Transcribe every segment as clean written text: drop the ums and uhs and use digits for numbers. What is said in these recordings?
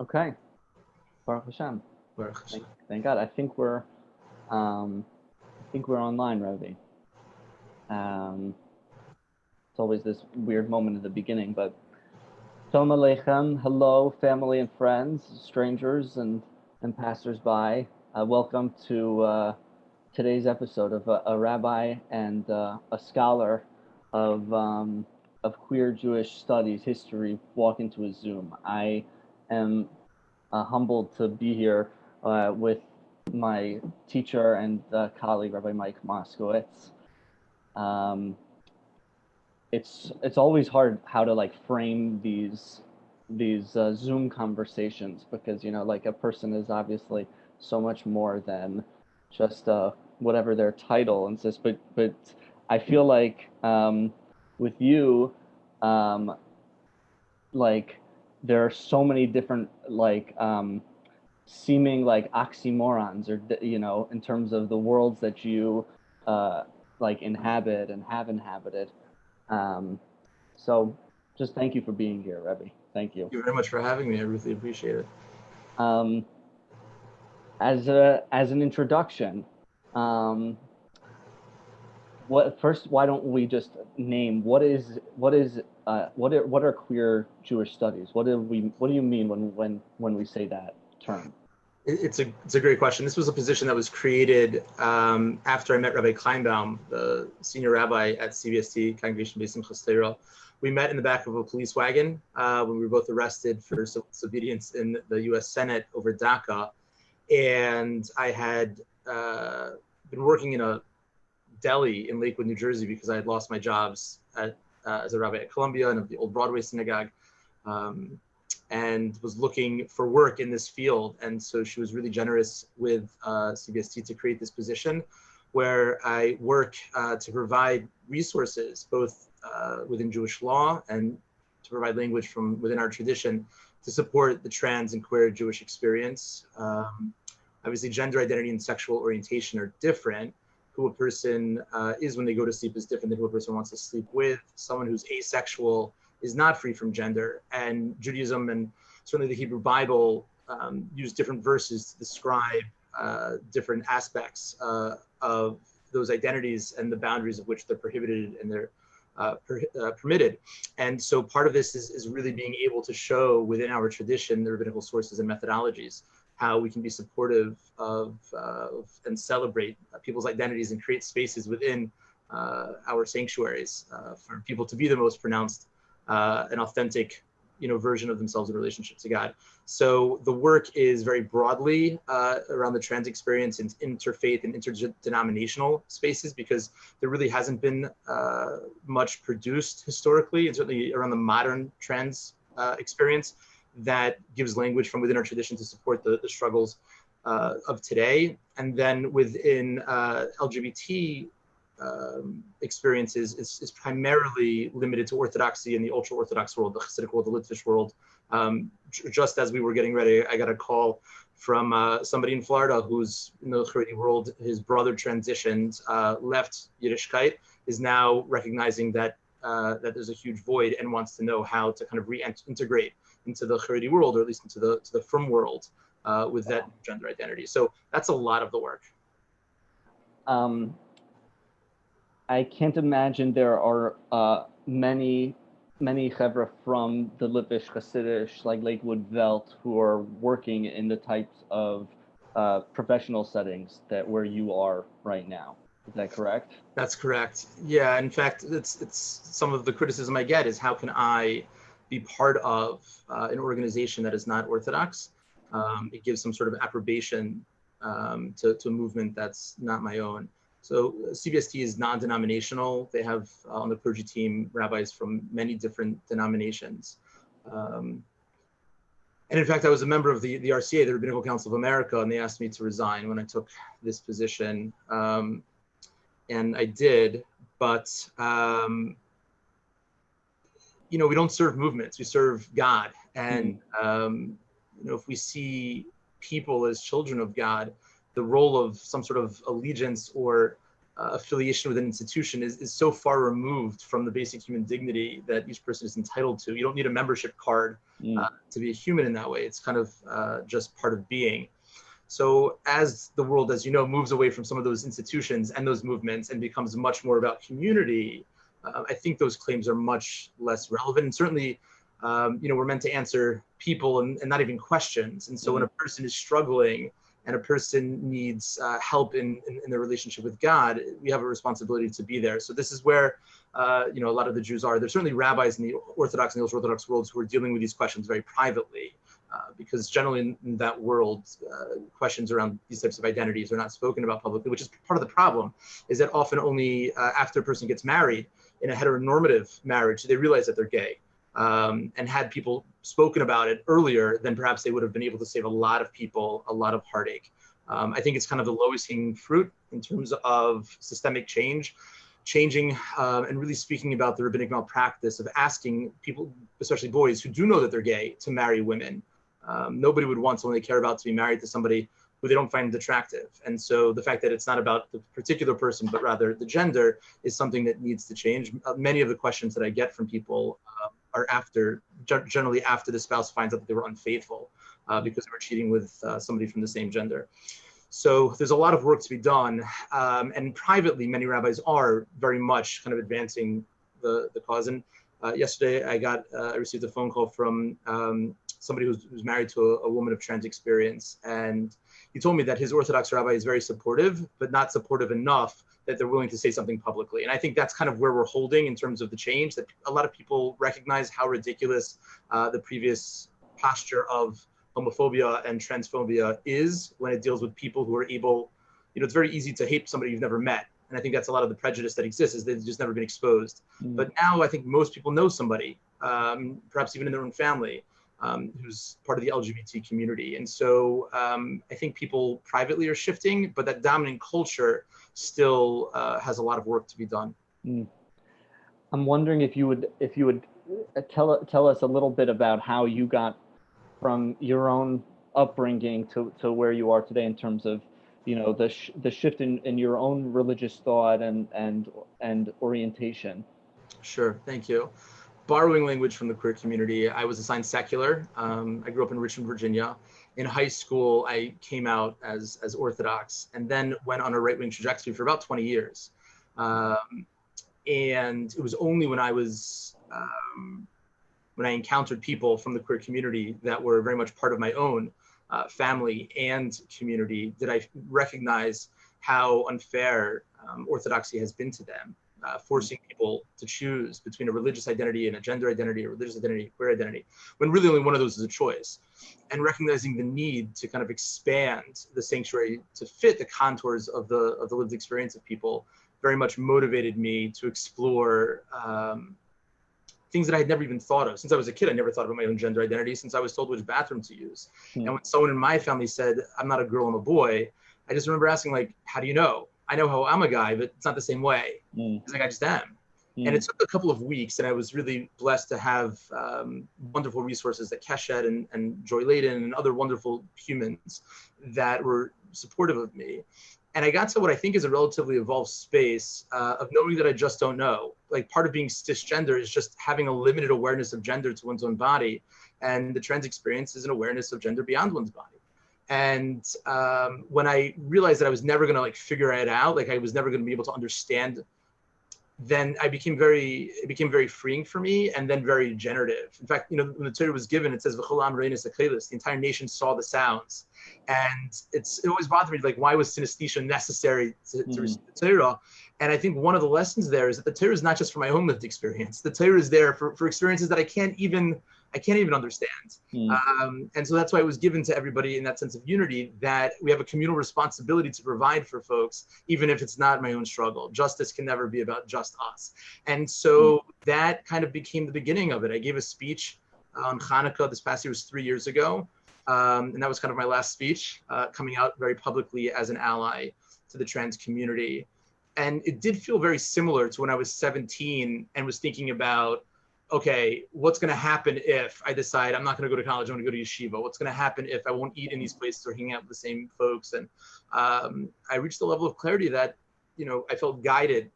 Okay. Baruch Hashem. Baruch Hashem. Thank God. I think we're online, Rabbi. It's always this weird moment at the beginning, but Shalom Aleichem. Hello, family and friends, strangers and passersby. Welcome to today's episode of a rabbi and a scholar of queer Jewish studies history walk into a Zoom. I am humbled to be here with my teacher and colleague, Rabbi Mike Moskowitz. It's always hard how to like frame these Zoom conversations because like a person is obviously so much more than just whatever their title and says. But I feel like with you, like there are so many different like seeming like oxymorons or in terms of the worlds that you like inhabit and have inhabited. So just thank you for being here, Rebbe. Thank you. Thank you very much for having me. I really appreciate it. As an introduction, why don't we just name what are queer Jewish studies? What do you mean when we say that term? It's a great question. This was a position that was created after I met Rabbi Kleinbaum, the senior rabbi at CBST, Congregation Based in Chastero. We met in the back of a police wagon when we were both arrested for civil disobedience in the U.S. Senate over DACA. And I had been working in a deli in Lakewood, New Jersey, because I had lost my jobs as a rabbi at Columbia and of the old Broadway synagogue. And was looking for work in this field. And so she was really generous with CBST to create this position where I work to provide resources, both within Jewish law and to provide language from within our tradition to support the trans and queer Jewish experience. Obviously, gender identity and sexual orientation are different. Who a person is when they go to sleep is different than who a person wants to sleep with. Someone who's asexual is not free from gender, and Judaism and certainly the Hebrew Bible use different verses to describe different aspects of those identities and the boundaries of which they're prohibited and they're permitted. And so part of this is really being able to show within our tradition, the rabbinical sources and methodologies, how we can be supportive of and celebrate people's identities and create spaces within our sanctuaries for people to be the most pronounced an authentic, version of themselves in relationship to God. So the work is very broadly around the trans experience in interfaith and interdenominational spaces, because there really hasn't been much produced historically, and certainly around the modern trans experience that gives language from within our tradition to support the struggles of today. And then within LGBT experiences is primarily limited to orthodoxy in the ultra-orthodox world, the Hasidic world, the Litvish world. Just as we were getting ready, I got a call from somebody in Florida who's in the Haredi world. His brother transitioned, left Yiddishkeit, is now recognizing that that there's a huge void and wants to know how to kind of reintegrate into the Haredi world, or at least into the frum world with that gender identity. So that's a lot of the work. I can't imagine there are many chevra from the Litvish Hasidish, like Lakewood Velt, who are working in the types of professional settings where you are right now. Is that correct? That's correct. Yeah, in fact, it's some of the criticism I get is how can I be part of an organization that is not Orthodox? It gives some sort of approbation to a movement that's not my own. So CBST is non-denominational. They have on the clergy team rabbis from many different denominations. And in fact, I was a member of the RCA, the Rabbinical Council of America, and they asked me to resign when I took this position. And I did, but we don't serve movements, we serve God. And if we see people as children of God, the role of some sort of allegiance or affiliation with an institution is so far removed from the basic human dignity that each person is entitled to. You don't need a membership card to be a human in that way. It's kind of just part of being. So as the world, as you know, moves away from some of those institutions and those movements and becomes much more about community, I think those claims are much less relevant. And certainly, we're meant to answer people and not even questions. And so when a person is struggling and a person needs help in their relationship with God, we have a responsibility to be there. So this is where, a lot of the Jews are. There's certainly rabbis in the Orthodox and the ultra-Orthodox worlds who are dealing with these questions very privately, because generally in that world, questions around these types of identities are not spoken about publicly, which is part of the problem, is that often only after a person gets married in a heteronormative marriage, they realize that they're gay. And had people spoken about it earlier, then perhaps they would have been able to save a lot of people a lot of heartache. I think it's kind of the lowest hanging fruit in terms of systemic changing and really speaking about the rabbinic malpractice of asking people, especially boys who do know that they're gay, to marry women. Nobody would want someone they care about to be married to somebody who they don't find attractive. And so the fact that it's not about the particular person, but rather the gender, is something that needs to change. Many of the questions that I get from people are generally after the spouse finds out that they were unfaithful because they were cheating with somebody from the same gender. So there's a lot of work to be done. And privately, many rabbis are very much kind of advancing the cause. And yesterday I received a phone call from somebody who's married to a woman of trans experience. And he told me that his Orthodox rabbi is very supportive, but not supportive enough that they're willing to say something publicly. And I think that's kind of where we're holding in terms of the change, that a lot of people recognize how ridiculous the previous posture of homophobia and transphobia is when it deals with people who are able, it's very easy to hate somebody you've never met. And I think that's a lot of the prejudice that exists, is they've just never been exposed. But now I think most people know somebody, perhaps even in their own family, who's part of the LGBT community. And so I think people privately are shifting, but that dominant culture still has a lot of work to be done. I'm wondering if you would tell us a little bit about how you got from your own upbringing to where you are today in terms of, the shift in your own religious thought and orientation. Sure, thank you. Borrowing language from the queer community, I was assigned secular. I grew up in Richmond, Virginia. In high school, I came out as Orthodox and then went on a right-wing trajectory for about 20 years. And it was only when I encountered people from the queer community that were very much part of my own family and community did I recognize how unfair Orthodoxy has been to them. Forcing people to choose between a religious identity and a gender identity, a religious identity, queer identity, when really only one of those is a choice. And recognizing the need to kind of expand the sanctuary to fit the contours of the lived experience of people very much motivated me to explore things that I had never even thought of. Since I was a kid, I never thought about my own gender identity, since I was told which bathroom to use. And when someone in my family said, I'm not a girl, I'm a boy, I just remember asking, like, how do you know? I know how I'm a guy, but it's not the same way. It's like, I just am. And it took a couple of weeks, and I was really blessed to have wonderful resources like Keshet and Joy Layden and other wonderful humans that were supportive of me. And I got to what I think is a relatively evolved space of knowing that I just don't know. Like, part of being cisgender is just having a limited awareness of gender to one's own body. And the trans experience is an awareness of gender beyond one's body. And when I realized that I was never going to figure it out, like I was never going to be able to understand, then it became very freeing for me, and then very generative. In fact, when the Torah was given, it says, the entire nation saw the sounds. And it always bothered me, like, why was synesthesia necessary to receive the Torah? And I think one of the lessons there is that the Torah is not just for my own lived experience. The Torah is there for experiences that I can't even understand. And so that's why it was given to everybody in that sense of unity, that we have a communal responsibility to provide for folks, even if it's not my own struggle. Justice can never be about just us. And so that kind of became the beginning of it. I gave a speech on Hanukkah. This past year was 3 years ago. And that was kind of my last speech, coming out very publicly as an ally to the trans community. And it did feel very similar to when I was 17 and was thinking about, okay, what's going to happen if I decide I'm not going to go to college, I'm going to go to yeshiva? What's going to happen if I won't eat in these places or hang out with the same folks? And I reached a level of clarity that, I felt guided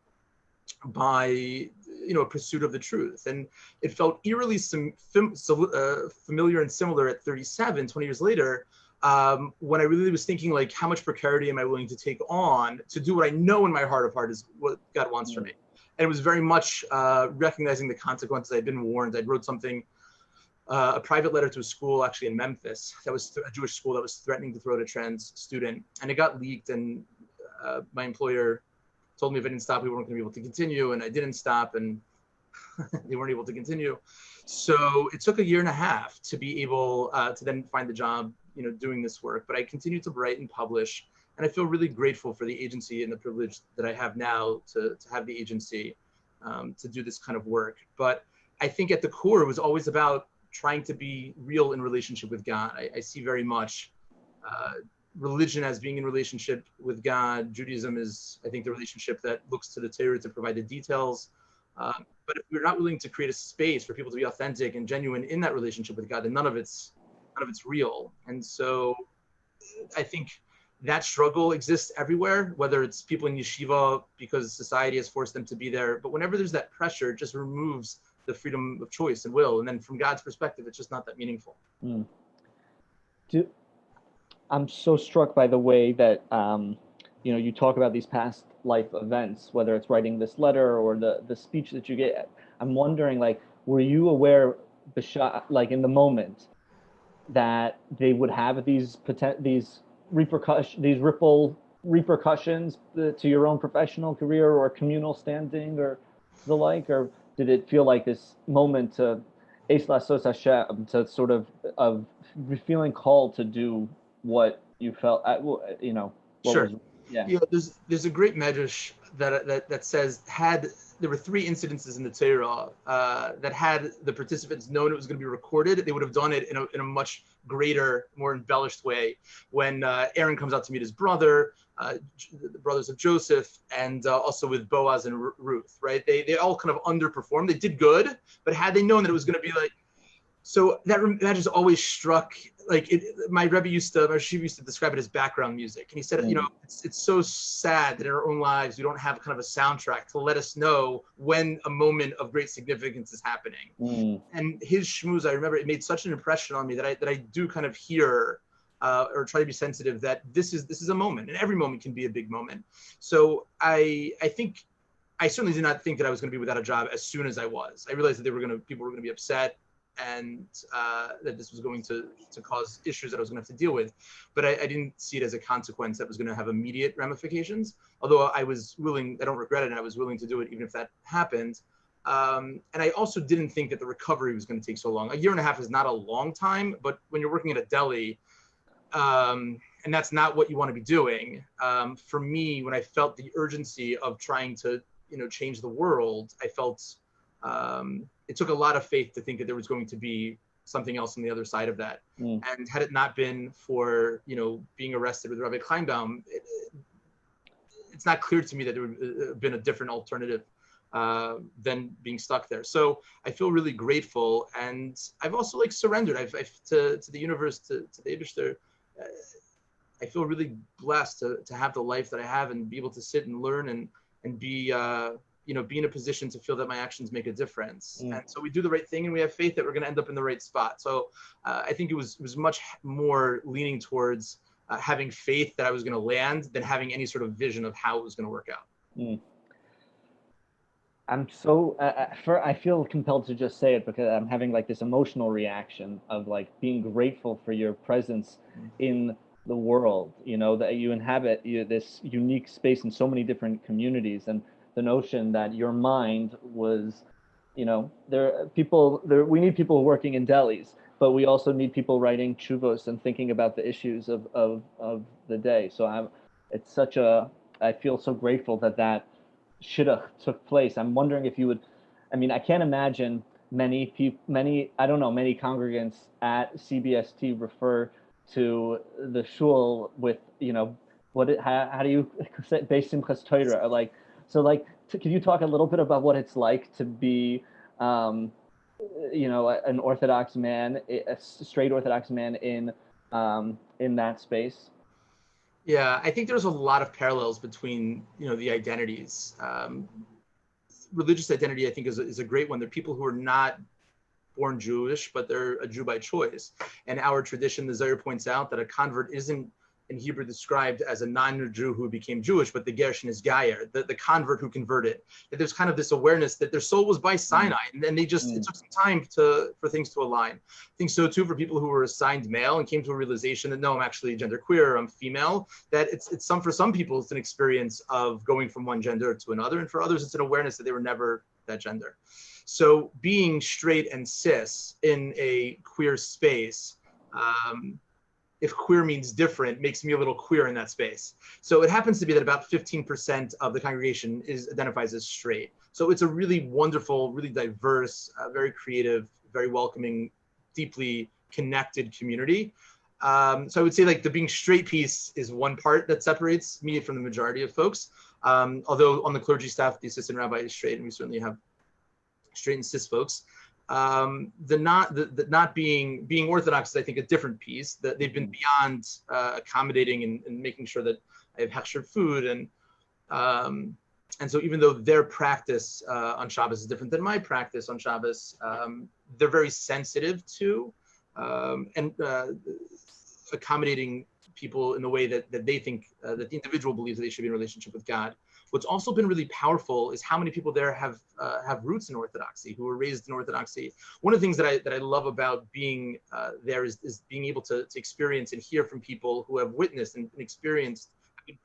by a pursuit of the truth, and it felt eerily familiar and similar at 37, 20 years later, when I really was thinking, like, how much precarity am I willing to take on to do what I know in my heart of heart is what God wants for me. And it was very much recognizing the consequences. I'd been warned. I'd wrote something, a private letter to a school actually in Memphis that was a Jewish school that was threatening to throw a trans student, and it got leaked, and my employer told me if I didn't stop, we weren't going to be able to continue, and I didn't stop, and they weren't able to continue. So it took a year and a half to be able to then find the job, doing this work. But I continued to write and publish, and I feel really grateful for the agency and the privilege that I have now to have the agency to do this kind of work. But I think at the core, it was always about trying to be real in relationship with God. I see very much religion as being in relationship with God. Judaism is, I think, the relationship that looks to the Torah to provide the details. But if we're not willing to create a space for people to be authentic and genuine in that relationship with God, then none of it's real. And so I think that struggle exists everywhere, whether it's people in yeshiva because society has forced them to be there. But whenever there's that pressure, it just removes the freedom of choice and will. And then from God's perspective, it's just not that meaningful. I'm so struck by the way that you talk about these past life events, whether it's writing this letter or the speech that you get. I'm wondering, like, were you aware, like in the moment, that they would have these ripple repercussions to your own professional career or communal standing or the like, or did it feel like this moment to to sort of feeling called to do what you felt, Sure. There's a great medrash that says there were 3 incidences in the Torah that had the participants known it was going to be recorded, they would have done it in a much greater, more embellished way. When Aaron comes out to meet his brother, the brothers of Joseph, and also with Boaz and Ruth, right? They all kind of underperformed. They did good, but had they known that it was going to be like, so that just always struck, like, my Rabbi used to describe it as background music. And he said, it's so sad that in our own lives, we don't have kind of a soundtrack to let us know when a moment of great significance is happening. And his shmooze, I remember, it made such an impression on me that I do kind of hear or try to be sensitive that this is a moment, and every moment can be a big moment. So I think I certainly did not think that I was going to be without a job as soon as I was. I realized that people were going to be upset, and that this was going to cause issues that I was going to have to deal with. But I didn't see it as a consequence that was going to have immediate ramifications, although I was willing, I don't regret it, and I was willing to do it even if that happened. And I also didn't think that the recovery was going to take so long. A year and a half is not a long time, but when you're working at a deli, and that's not what you want to be doing. For me, when I felt the urgency of trying to, change the world, I felt it took a lot of faith to think that there was going to be something else on the other side of that. And had it not been for, being arrested with Rabbi Kleinbaum, it's not clear to me that there would have been a different alternative than being stuck there. So I feel really grateful, and I've also surrendered. I've to the universe, to the Eibishter. I feel really blessed to have the life that I have and be able to sit and learn and be be in a position to feel that my actions make a difference. And so we do the right thing, and we have faith that we're going to end up in the right spot. So I think it was much more leaning towards having faith that I was going to land than having any sort of vision of how it was going to work out. I'm so I feel compelled to just say it because I'm having this emotional reaction of being grateful for your presence in the world, that you inhabit this unique space in so many different communities, and the notion that your mind was, we need people working in delis, but we also need people writing tshuvos and thinking about the issues of the day. So I feel so grateful that shidduch took place. I'm wondering if you would, I can't imagine many congregants at CBST refer to the shul with, how do you say, Beis Simchas Torah, can you talk a little bit about what it's like to be, an Orthodox man, a straight Orthodox man in that space? Yeah, I think there's a lot of parallels between, the identities. Religious identity, I think, is a great one. There are people who are not born Jewish, but they're a Jew by choice. And our tradition, the Zohar points out that a convert isn't in Hebrew described as a non-Jew who became Jewish, but the Gershon is Gayer, the convert who converted. That there's kind of this awareness that their soul was by Sinai, and then it took some time for things to align. I think so too for people who were assigned male and came to a realization that no, I'm actually genderqueer, I'm female. That for some people it's an experience of going from one gender to another, and for others it's an awareness that they were never that gender. So being straight and cis in a queer space, if queer means different, makes me a little queer in that space. So it happens to be that about 15% of the congregation identifies as straight. So it's a really wonderful, really diverse, very creative, very welcoming, deeply connected community. So I would say like the being straight piece is one part that separates me from the majority of folks. Although on the clergy staff, the assistant rabbi is straight, and we certainly have straight and cis folks. The not being orthodox is, I think, a different piece. That they've been beyond accommodating and making sure that I have hechsher food, and so even though their practice on Shabbos is different than my practice on Shabbos, they're very sensitive to and accommodating people in the way that they think that the individual believes that they should be in a relationship with God. What's also been really powerful is how many people there have roots in Orthodoxy, who were raised in Orthodoxy. One of the things that I love about being there is being able to experience and hear from people who have witnessed and experienced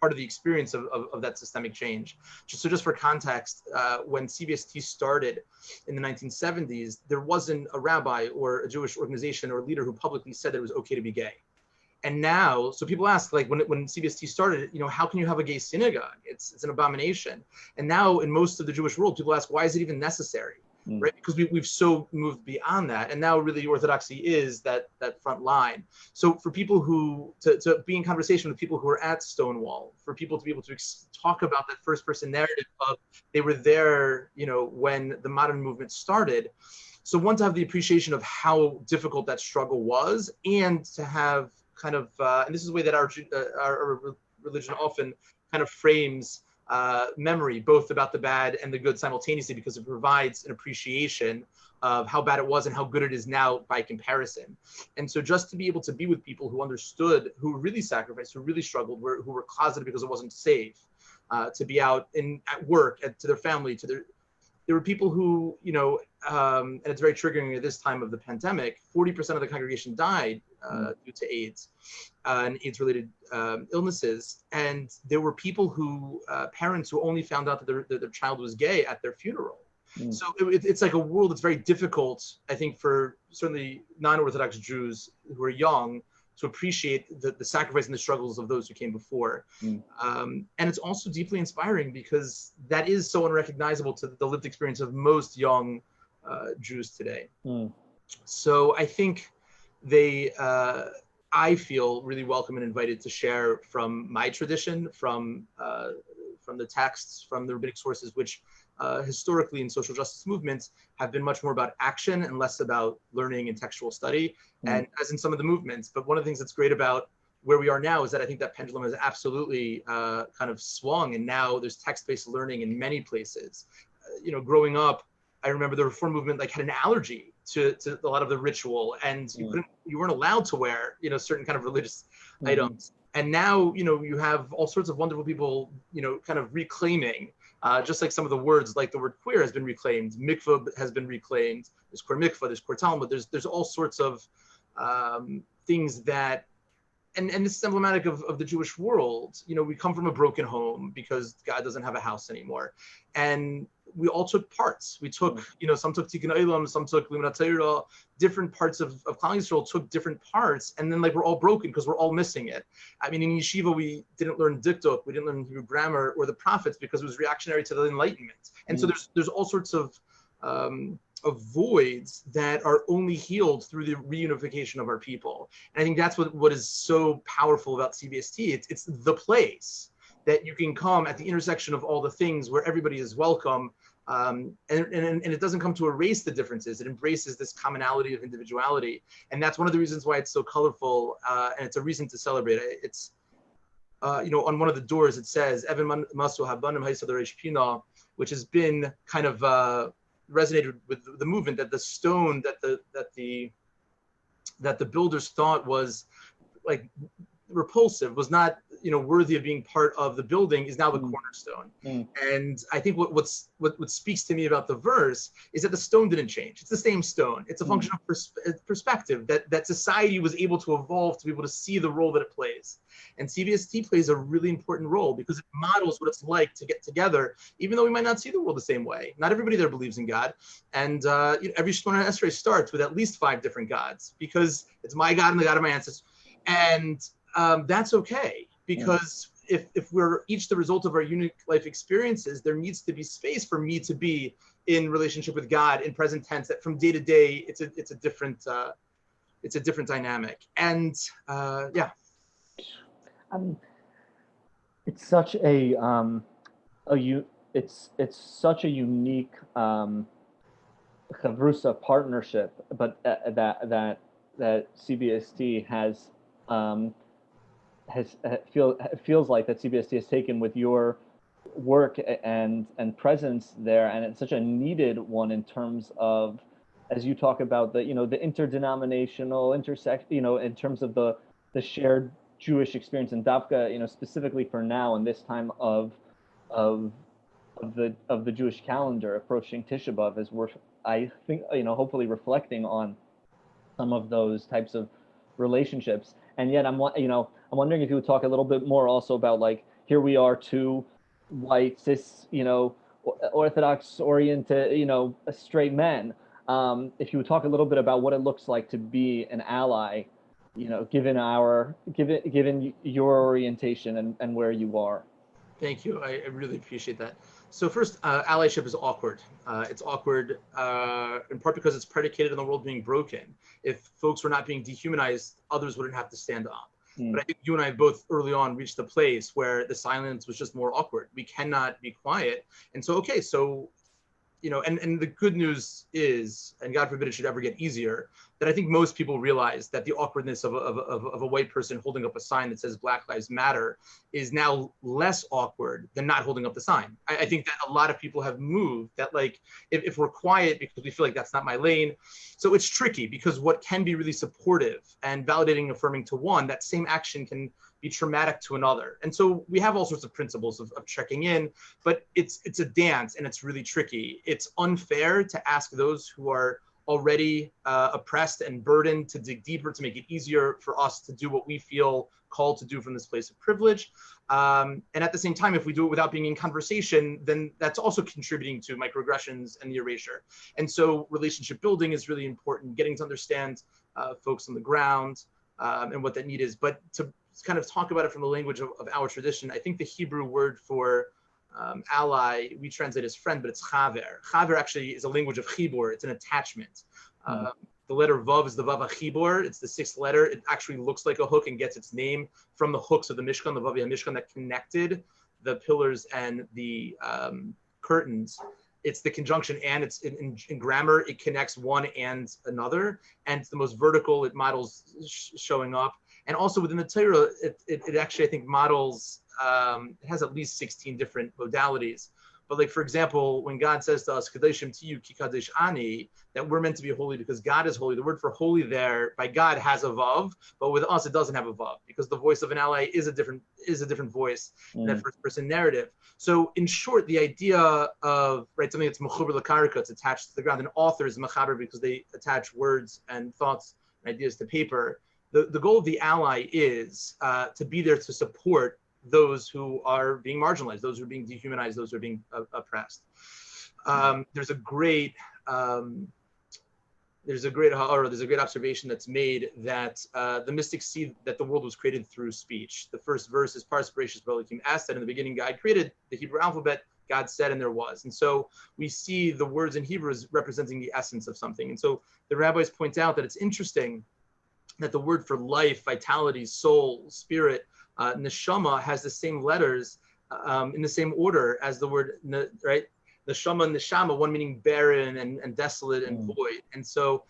part of the experience of that systemic change. Just for context, when CBST started in the 1970s, there wasn't a rabbi or a Jewish organization or leader who publicly said that it was okay to be gay. And now, so people ask, like, when CBST started, how can you have a gay synagogue? It's an abomination. And now, in most of the Jewish world, people ask, why is it even necessary? Right? Because we've so moved beyond that, and now really Orthodoxy is that front line. So for people who to be in conversation with people who are at Stonewall, for people to be able to talk about that first person narrative of they were there, when the modern movement started. So one, to have the appreciation of how difficult that struggle was, and to have kind of, and this is the way that our religion often kind of frames memory, both about the bad and the good simultaneously, because it provides an appreciation of how bad it was and how good it is now by comparison. And so just to be able to be with people who understood, who really sacrificed, who really struggled, who were closeted because it wasn't safe, to be out at work, to their family, there were people who, and it's very triggering at this time of the pandemic, 40% of the congregation died due to AIDS and AIDS-related illnesses. And there were people parents who only found out that their child was gay at their funeral. So it's like a world that's very difficult, I think, for certainly non-Orthodox Jews who are young to appreciate the sacrifice and the struggles of those who came before. And it's also deeply inspiring because that is so unrecognizable to the lived experience of most young Jews today. So I think I feel really welcome and invited to share from my tradition, from the texts, from the rabbinic sources, which historically in social justice movements have been much more about action and less about learning and textual study, and as in some of the movements. But one of the things that's great about where we are now is that I think that pendulum has absolutely kind of swung, and now there's text-based learning in many places. Growing up, I remember the Reform movement had an allergy to a lot of the ritual, and you weren't allowed to wear certain kind of religious items. And now you have all sorts of wonderful people kind of reclaiming, just like some of the words, like the word queer has been reclaimed, mikvah has been reclaimed, there's queer mikvah, there's queer talmud, there's all sorts of things that, and this is emblematic of the Jewish world. We come from a broken home because God doesn't have a house anymore, and we all took parts. We took, some took Tikkun Olam, some took Limunat Torah, different parts of Klal Yisrael took different parts, and then we're all broken because we're all missing it. I mean, in yeshiva, we didn't learn dikduk, we didn't learn Hebrew grammar or the prophets because it was reactionary to the Enlightenment. And so there's all sorts of voids that are only healed through the reunification of our people. And I think that's what is so powerful about CBST. It's the place that you can come at the intersection of all the things where everybody is welcome. And it doesn't come to erase the differences. It embraces this commonality of individuality. And that's one of the reasons why it's so colorful. And it's a reason to celebrate. on one of the doors it says Evan Masu Habanim Haisadar Pina, which has been kind of resonated with the movement, that the stone that the builders thought was like repulsive, was not worthy of being part of the building, is now the cornerstone. And I think what speaks to me about the verse is that the stone didn't change. It's the same stone. It's a function of perspective, that society was able to evolve to be able to see the role that it plays. And CVST plays a really important role because it models what it's like to get together, even though we might not see the world the same way. Not everybody there believes in God. And every Shemona Esrei starts with at least 5 different gods, because it's my God and the God of my ancestors. And that's okay, because if we're each the result of our unique life experiences, there needs to be space for me to be in relationship with God in present tense, that from day to day it's a different dynamic. And it's such a it's such a unique chavrusa partnership, but that CBST feels like that CBST has taken with your work and presence there, and it's such a needed one in terms of, as you talk about the the interdenominational intersect, in terms of the shared Jewish experience in Davka, specifically for now in this time of the Jewish calendar approaching Tisha B'Av, as we're, I think, hopefully reflecting on some of those types of relationships. And yet I'm wondering if you would talk a little bit more also about, like, here we are, 2 white cis orthodox oriented straight men. If you would talk a little bit about what it looks like to be an ally, given your orientation and where you are. Thank you. I really appreciate that. So first, allyship is awkward. It's awkward in part because it's predicated on the world being broken. If folks were not being dehumanized, others wouldn't have to stand up. But I think you and I both early on reached a place where the silence was just more awkward. We cannot be quiet. And so, okay, so, and the good news is, and God forbid it should ever get easier, that I think most people realize that the awkwardness of a white person holding up a sign that says Black Lives Matter is now less awkward than not holding up the sign. I think that a lot of people have moved, that, like, if we're quiet because we feel like that's not my lane. So it's tricky, because what can be really supportive and validating, affirming to one, that same action can be traumatic to another. And so we have all sorts of principles of checking in, but it's a dance, and it's really tricky. It's unfair to ask those who are already oppressed and burdened to dig deeper, to make it easier for us to do what we feel called to do from this place of privilege. And at the same time, if we do it without being in conversation, then that's also contributing to microaggressions and the erasure. And so relationship building is really important, getting to understand folks on the ground and what that need is. But to kind of talk about it from the language of our tradition, I think the Hebrew word for ally, we translate as friend, but it's chaver. Chaver actually is a language of chibur. It's an attachment. The letter vav is the vav chibur. It's the 6th letter. It actually looks like a hook and gets its name from the hooks of the Mishkan, the vavi Mishkan, that connected the pillars and the curtains. It's the conjunction, and it's in grammar, it connects one and another, and it's the most vertical. It models showing up. And also within the Torah, it actually, I think, models, it has at least 16 different modalities. But, like, for example, when God says to us, Kadeshim Tiyu Ki Kadesh Ani, that we're meant to be holy because God is holy, the word for holy there by God has a vav, but with us it doesn't have a vav, because the voice of an ally is a different voice in that first person narrative. So in short, the idea of, something that's mechuber l'karka, it's attached to the ground, and author is mechaber because they attach words and thoughts and ideas to paper. The goal of the ally is to be there to support those who are being marginalized, those who are being dehumanized, those who are being oppressed. There's a great observation that's made that the mystics see that the world was created through speech. The first verse is Pars Bereshis Elohim said, in the beginning God created the Hebrew alphabet. God said, and there was. And so we see the words in Hebrew as representing the essence of something. And so the rabbis point out that it's interesting that the word for life, vitality, soul, spirit, neshama has the same letters in the same order as the word, right? Neshama and neshama, one meaning barren and desolate and void. And so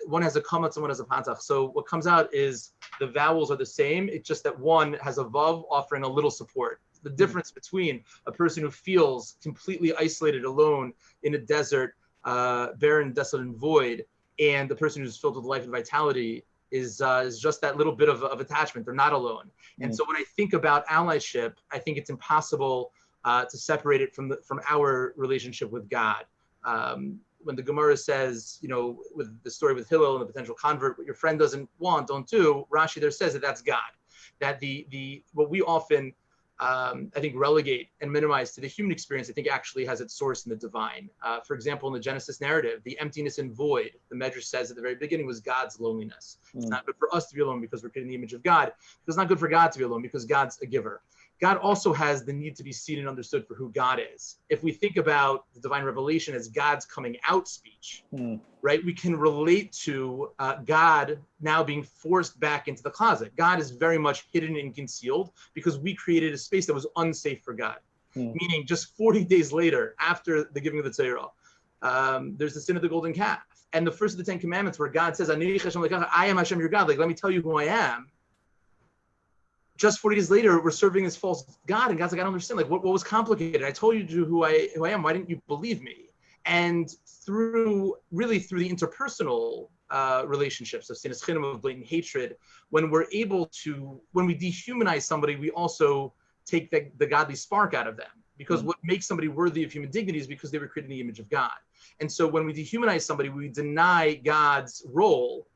one has a kamatz and one has a pantach. So what comes out is The vowels are the same. It's just that one has a vav offering a little support. The difference between a person who feels completely isolated, alone in a desert, barren, desolate, and void, and the person who's filled with life and vitality is just that little bit of attachment. They're not alone. And so when I think about allyship, I think it's impossible to separate it from our relationship with God. When the Gemara says, with the story with Hillel and the potential convert, what your friend doesn't want, don't do, Rashi there says that that's God. That what we often, I think, relegate and minimize to the human experience, I think actually has its source in the divine. For example, in the Genesis narrative, the emptiness and void, the Medrash says at the very beginning, was God's loneliness. It's not good for us to be alone because we're created in the image of God. It's not good for God to be alone because God's a giver. God also has the need to be seen and understood for who God is. If we think about the divine revelation as God's coming out speech, right, we can relate to God now being forced back into the closet. God is very much hidden and concealed because we created a space that was unsafe for God. Meaning just 40 days later, after the giving of the Torah, there's the sin of the golden calf. And the first of the 10 commandments where God says, I am Hashem your God, like, let me tell you who I am. Just 40 days later, we're serving this false God, and God's like, I don't understand. Like, what was complicated? I told you who I am. Why didn't you believe me? And through the interpersonal relationships of sinas chinam, of blatant hatred, when we dehumanize somebody, we also take the godly spark out of them. Because what makes somebody worthy of human dignity is because they were created in the image of God. And so when we dehumanize somebody, we deny God's role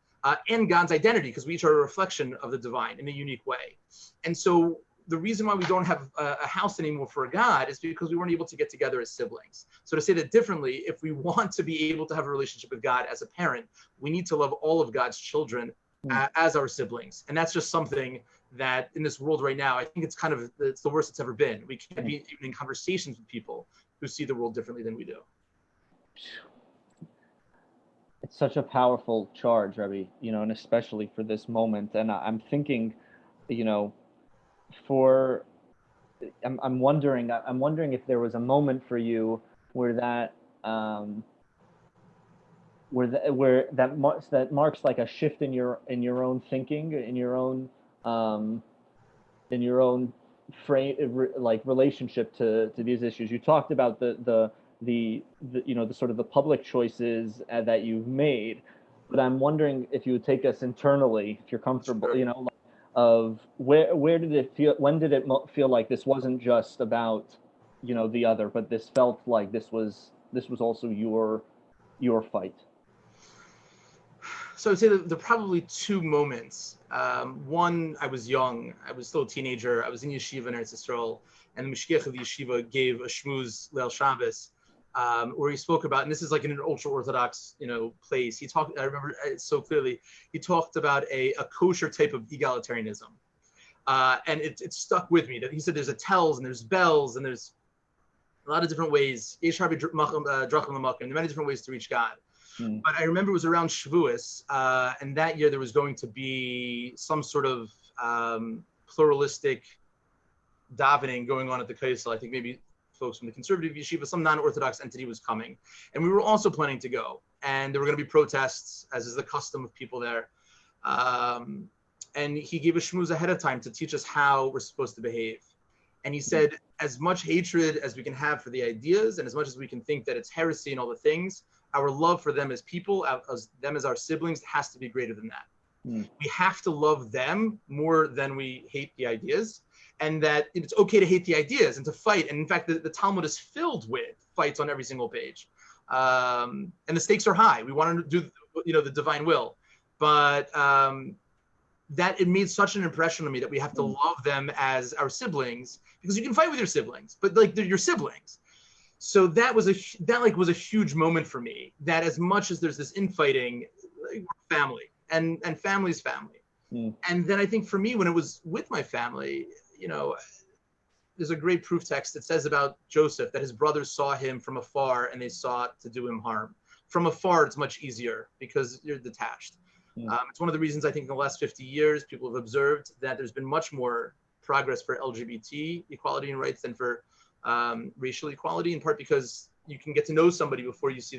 and God's identity, because we each are a reflection of the divine in a unique way. And so the reason why we don't have a house anymore for God is because we weren't able to get together as siblings. So to say that differently, if we want to be able to have a relationship with God as a parent, we need to love all of God's children as our siblings. And that's just something that in this world right now, I think it's the worst it's ever been. We can't be even in conversations with people who see the world differently than we do. It's such a powerful charge, Rabbi, and especially for this moment. And I'm thinking, I'm wondering if there was a moment for you where that marks like a shift in your own thinking, in your own frame, like relationship to these issues. You talked about the sort of the public choices that you've made, but I'm wondering if you would take us internally, if you're comfortable, of where did it feel, when did it feel like this wasn't just about, the other, but this felt like this was also your fight? So I'd say that there are probably two moments. One, I was young. I was still a teenager. I was in yeshiva in Eretz Yisrael, and the mishgiach of the yeshiva gave a shmuz Leil Shabbos, where he spoke about, and this is like in an ultra orthodox, place. He talked. I remember it so clearly. He talked about a kosher type of egalitarianism, and it stuck with me. That he said there's a tells and there's bells and there's a lot of different ways. There are many different ways to reach God. But I remember it was around Shavuos, and that year there was going to be some sort of pluralistic davening going on at the Kaisel. I think maybe folks from the conservative yeshiva, some non-Orthodox entity was coming. And we were also planning to go. And there were going to be protests, as is the custom of people there. And he gave a shmooze ahead of time to teach us how we're supposed to behave. And he said, as much hatred as we can have for the ideas, and as much as we can think that it's heresy and all the things, our love for them as people, them as our siblings, has to be greater than that. We have to love them more than we hate the ideas, and that it's okay to hate the ideas and to fight. And in fact, the Talmud is filled with fights on every single page. And the stakes are high. We want to do, the divine will. But that it made such an impression on me that we have to love them as our siblings, because you can fight with your siblings, but like they're your siblings. So that was a huge moment for me, that as much as there's this infighting, like, we're family, and family's family. And then I think for me, when it was with my family, there's a great proof text that says about Joseph that his brothers saw him from afar and they sought to do him harm. From afar, it's much easier because you're detached. It's one of the reasons I think in the last 50 years, people have observed that there's been much more progress for LGBT equality and rights than for racial equality, in part because you can get to know somebody before you see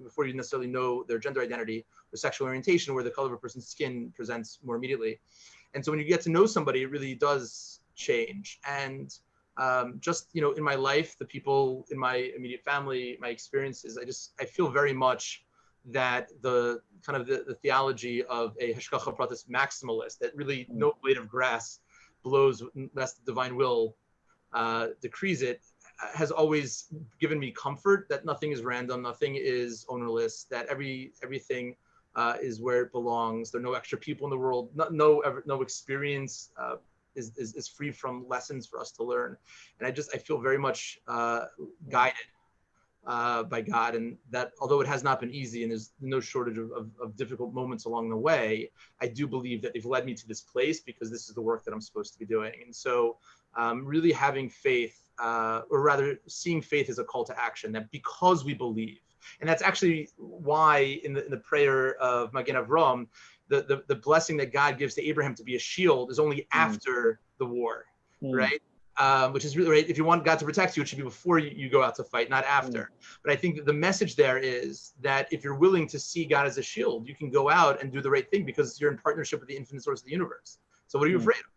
before you necessarily know their gender identity or sexual orientation, where the color of a person's skin presents more immediately. And so when you get to know somebody, it really does change. And just, in my life, the people in my immediate family, my experiences, I feel very much that the kind of the theology of a hashgacha pratis maximalist, that really no blade of grass blows unless the divine will decrees it, has always given me comfort that nothing is random, nothing is ownerless, that everything is where it belongs. There are no extra people in the world. No experience is free from lessons for us to learn. And I feel very much guided by God, and that although it has not been easy and there's no shortage of difficult moments along the way, I do believe that they've led me to this place because this is the work that I'm supposed to be doing. And so really having faith, or rather seeing faith as a call to action, that because we believe, and that's actually why in the prayer of Magen Avram, the blessing that God gives to Abraham to be a shield is only after the war, right? Which is really right. If you want God to protect you, it should be before you go out to fight, not after. But I think that the message there is that if you're willing to see God as a shield, you can go out and do the right thing because you're in partnership with the infinite source of the universe. So what are you afraid of?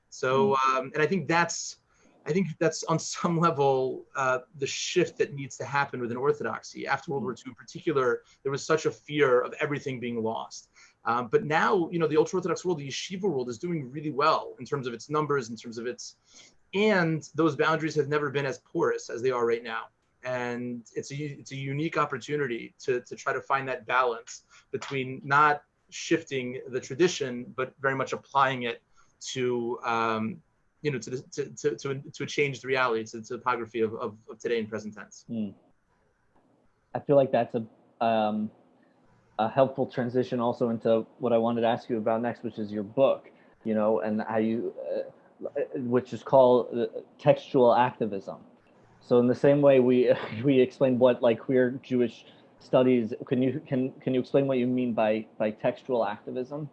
So, and I think that's on some level the shift that needs to happen within Orthodoxy. After World War II in particular, there was such a fear of everything being lost. But now, the ultra-Orthodox world, the yeshiva world, is doing really well in terms of its numbers, in terms of its, and those boundaries have never been as porous as they are right now. And it's a unique opportunity to try to find that balance between not shifting the tradition, but very much applying it to to change the reality, to the topography of today in present tense. I feel like that's a helpful transition also into what I wanted to ask you about next, which is your book, and how you, which is called Textual Activism. So in the same way we explained what queer Jewish studies, can you explain what you mean by textual activism?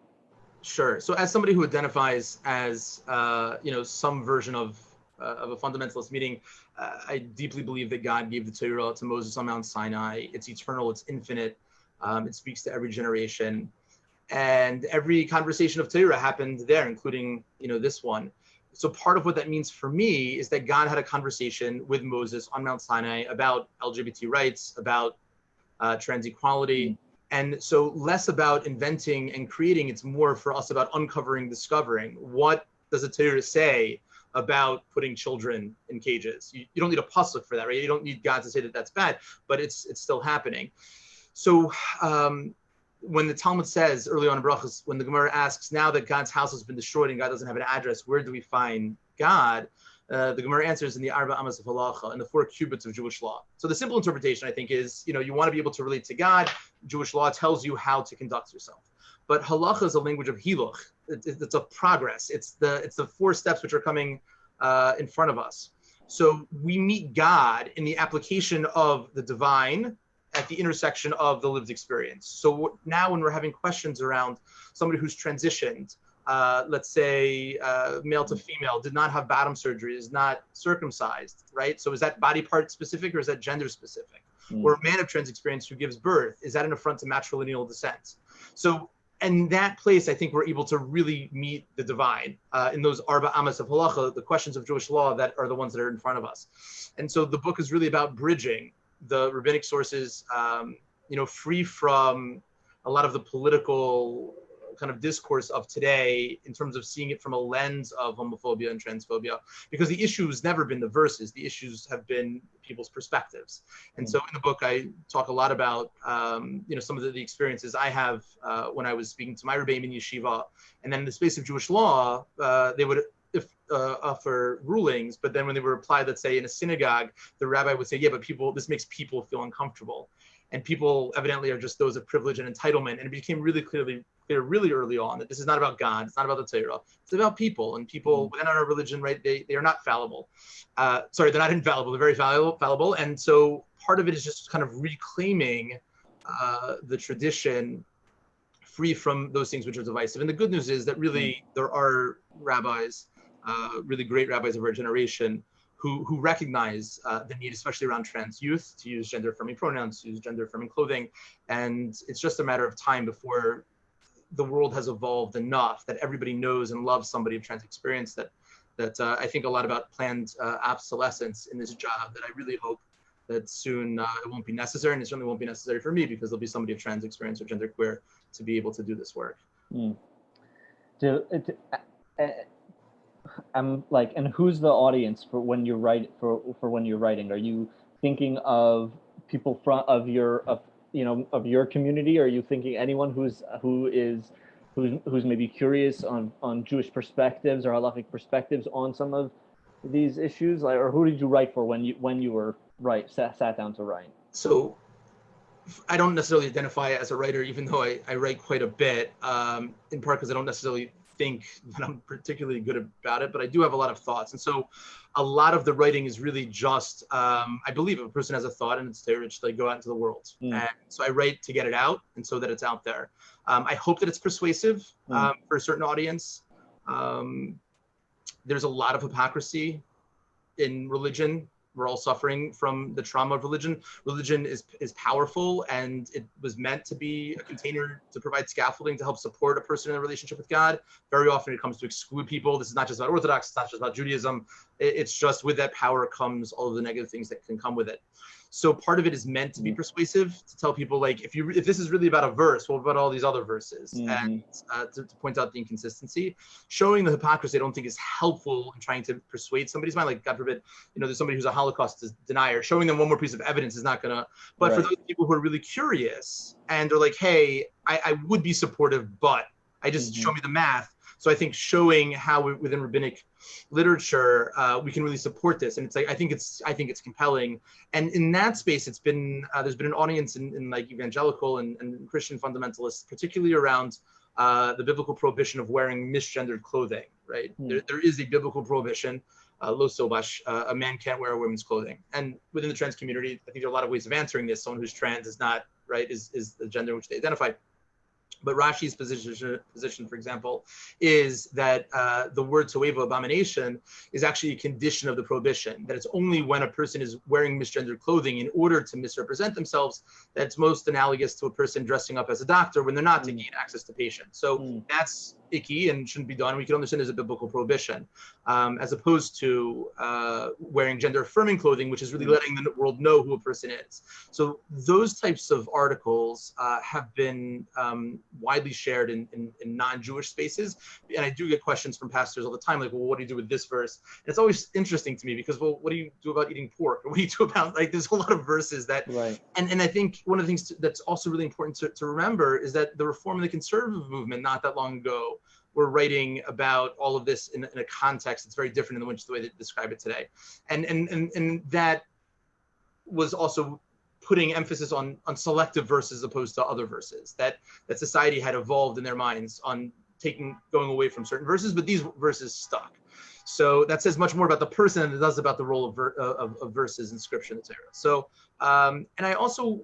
Sure. So as somebody who identifies as some version of a fundamentalist, meaning I deeply believe that God gave the Torah to Moses on Mount Sinai. It's eternal. It's infinite. It speaks to every generation, and every conversation of Torah happened there, including this one. So part of what that means for me is that God had a conversation with Moses on Mount Sinai about LGBT rights, about trans equality. And so less about inventing and creating, it's more for us about uncovering, discovering. What does the Torah say about putting children in cages? You don't need a pasuk for that, right? You don't need God to say that that's bad, but it's still happening. So when the Talmud says early on in Brachos, when the Gemara asks, now that God's house has been destroyed and God doesn't have an address, where do we find God? The Gemara answers in the Arba Amas of Halacha, in the 4 cubits of Jewish law. So the simple interpretation, I think, is, you want to be able to relate to God. Jewish law tells you how to conduct yourself. But Halacha is a language of hiluch. It's a progress. It's the 4 steps which are coming in front of us. So we meet God in the application of the divine at the intersection of the lived experience. So now when we're having questions around somebody who's transitioned, let's say male to female, did not have bottom surgery, is not circumcised, right? So is that body part specific or is that gender specific? Or a man of trans experience who gives birth, is that an affront to matrilineal descent? So in that place, I think we're able to really meet the divine in those Arba Amas of Halacha, the questions of Jewish law that are the ones that are in front of us. And so the book is really about bridging the rabbinic sources, free from a lot of the political kind of discourse of today in terms of seeing it from a lens of homophobia and transphobia, because the issue has never been the verses. The issues have been people's perspectives. And so in the book, I talk a lot about, some of the experiences I have when I was speaking to my Rabbi in yeshiva. And then in the space of Jewish law, they would offer rulings, but then when they were applied, let's say in a synagogue, the rabbi would say, yeah, but this makes people feel uncomfortable. And people evidently are just those of privilege and entitlement. And it became really clear really early on that this is not about God, it's not about the Torah, it's about people. And people within our religion, right, they are not fallible. They're not infallible, they're very fallible. And so part of it is just kind of reclaiming the tradition free from those things which are divisive. And the good news is that really there are rabbis, really great rabbis of our generation, who recognize the need, especially around trans youth, to use gender affirming pronouns, to use gender affirming clothing. And it's just a matter of time before the world has evolved enough that everybody knows and loves somebody of trans experience, that I think a lot about planned obsolescence in this job, that I really hope that soon it won't be necessary, and it certainly won't be necessary for me, because there'll be somebody of trans experience or genderqueer to be able to do this work. I'm like, and who's the audience for when you write, for when you're writing? Are you thinking of people of your community? Or are you thinking anyone who's maybe curious on Jewish perspectives or halachic perspectives on some of these issues? Like, or who did you write for when you were sat down to write? So I don't necessarily identify as a writer, even though I write quite a bit, in part because I don't necessarily think that I'm particularly good about it, but I do have a lot of thoughts. And so a lot of the writing is really just, I believe if a person has a thought and it's there, it's like go out into the world. And so I write to get it out and so that it's out there. I hope that it's persuasive for a certain audience. There's a lot of hypocrisy in religion. We're all suffering from the trauma of religion. Religion is powerful, and it was meant to be a container to provide scaffolding to help support a person in a relationship with God. Very often it comes to exclude people. This is not just about Orthodox, it's not just about Judaism. It's just with that power comes all of the negative things that can come with it. So part of it is meant to be persuasive, to tell people, like, if this is really about a verse, what about all these other verses? And to point out the inconsistency. Showing the hypocrisy, I don't think is helpful in trying to persuade somebody's mind. Like, God forbid, there's somebody who's a Holocaust denier. Showing them one more piece of evidence is not gonna. But for those people who are really curious and are like, hey, I would be supportive, but I just show me the math. So I think showing how within rabbinic literature we can really support this, and it's like I think it's compelling. And in that space, it's been there's been an audience in like evangelical and Christian fundamentalists, particularly around the biblical prohibition of wearing misgendered clothing. Right, there is a biblical prohibition, lo sobash, a man can't wear a woman's clothing. And within the trans community, I think there are a lot of ways of answering this. Someone who's trans is not right, is the gender in which they identify. But Rashi's position, for example, is that the word toeva, abomination, is actually a condition of the prohibition. That it's only when a person is wearing misgendered clothing in order to misrepresent themselves that's most analogous to a person dressing up as a doctor when they're not to gain access to patients. So that's icky and shouldn't be done. We can understand there's a biblical prohibition, as opposed to wearing gender-affirming clothing, which is really letting the world know who a person is. So those types of articles have been widely shared in non-Jewish spaces. And I do get questions from pastors all the time, like, well, what do you do with this verse? And it's always interesting to me because, well, what do you do about eating pork? Or what do you do about, like, there's a lot of verses that, and I think one of the things that's also really important to remember is that the Reform and the Conservative movement, not that long ago, were writing about all of this in a context that's very different than the way they describe it today. And that was also putting emphasis on selective verses opposed to other verses, that society had evolved in their minds on going away from certain verses, but these verses stuck. So that says much more about the person than it does about the role of verses in scripture in this era. So, and I also,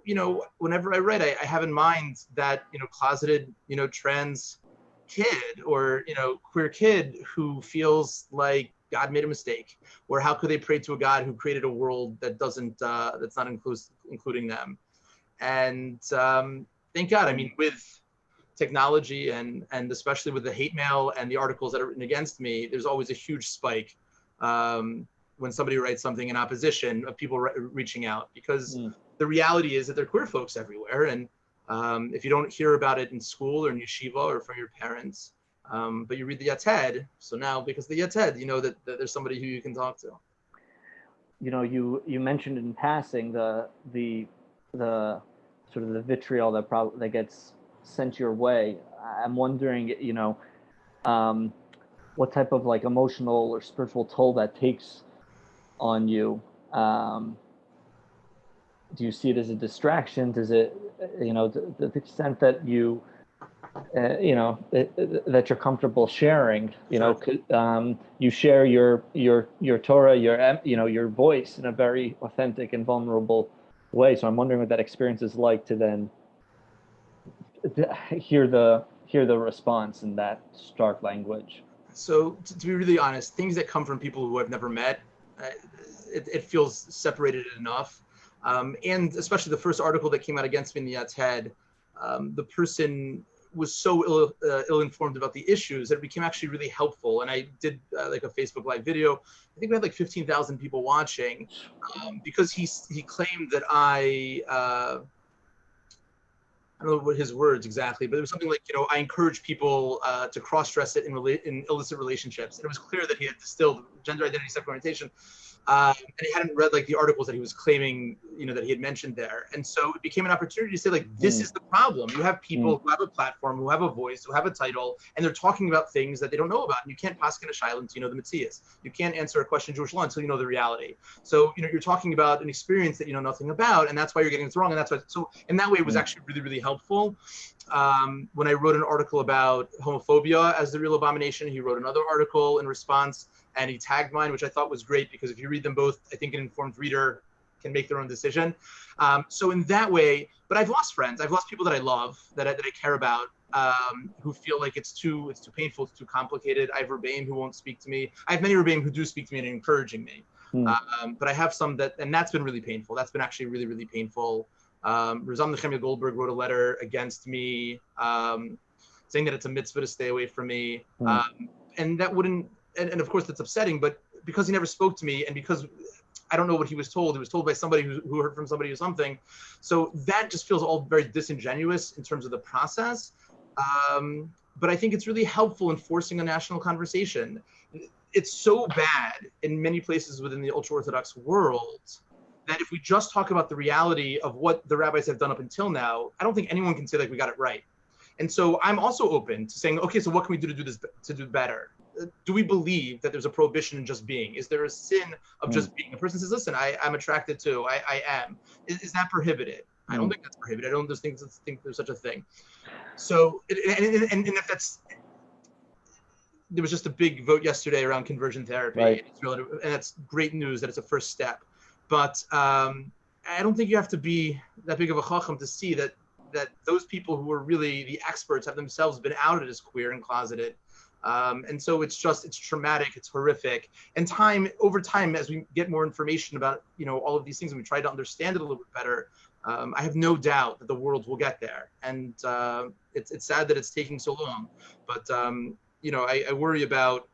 whenever I write, I have in mind that, closeted, trans kid or, queer kid who feels like God made a mistake, or how could they pray to a God who created a world that doesn't, that's not including them? And thank God, I mean, with technology and especially with the hate mail and the articles that are written against me, there's always a huge spike when somebody writes something in opposition of people reaching out, because the reality is that there are queer folks everywhere. And if you don't hear about it in school or in yeshiva or from your parents, but you read the Yated, so now because of the Yated, you know that there's somebody who you can talk to. You mentioned in passing the sort of the vitriol that gets sent your way. I'm wondering, what type of like emotional or spiritual toll that takes on you. Do you see it as a distraction? Does it, to the extent that you, that you're comfortable sharing, you share your Torah, your voice in a very authentic and vulnerable way. So I'm wondering what that experience is like to then hear the response in that stark language. So to be really honest, things that come from people who I've never met It feels separated enough. And especially the first article that came out against me in the Yatzed, the person was so ill-informed about the issues that it became actually really helpful. And I did like a Facebook Live video. I think we had like 15,000 people watching because he claimed that I don't know what his words exactly, but it was something like, I encourage people to cross-dress it in illicit relationships. And it was clear that he had distilled gender identity, sexual orientation, and he hadn't read like the articles that he was claiming, that he had mentioned there. And so it became an opportunity to say, like, this is the problem. You have people who have a platform, who have a voice, who have a title, and they're talking about things that they don't know about. And you can't paskin a shayla until you know the mitzias. You can't answer a question in Jewish law until you know the reality. So, you're talking about an experience that you know nothing about, and that's why you're getting it wrong. And that's why, so in that way, it was actually really, really helpful. When I wrote an article about homophobia as the real abomination, he wrote another article in response, and he tagged mine, which I thought was great, because if you read them both, I think an informed reader can make their own decision. So in that way, but I've lost friends. I've lost people that I love, that I care about, who feel like it's too painful, it's too complicated. I have Rabbeim who won't speak to me. I have many Rabbeim who do speak to me and encouraging me. But I have some and that's been really painful. That's been actually really, really painful. Razam Nechemia Goldberg wrote a letter against me, saying that it's a mitzvah to stay away from me. And that wouldn't, and of course that's upsetting, but because he never spoke to me, and because I don't know what he was told by somebody who heard from somebody or something. So that just feels all very disingenuous in terms of the process. But I think it's really helpful in forcing a national conversation. It's so bad in many places within the ultra-Orthodox world that if we just talk about the reality of what the rabbis have done up until now, I don't think anyone can say like we got it right. And so I'm also open to saying, okay, so what can we do to do this, to do better? Do we believe that there's a prohibition in just being? Is there a sin of just being? A person says, listen, I'm attracted to, I am. Is that prohibited? I don't think that's prohibited. I don't just think there's such a thing. So, and if that's, there was just a big vote yesterday around conversion therapy, right. And that's great news that it's a first step. But I don't think you have to be that big of a chacham to see that those people who are really the experts have themselves been outed as queer and closeted. And so it's traumatic, it's horrific. And over time, as we get more information about, all of these things and we try to understand it a little bit better, I have no doubt that the world will get there. And it's sad that it's taking so long. But, I worry about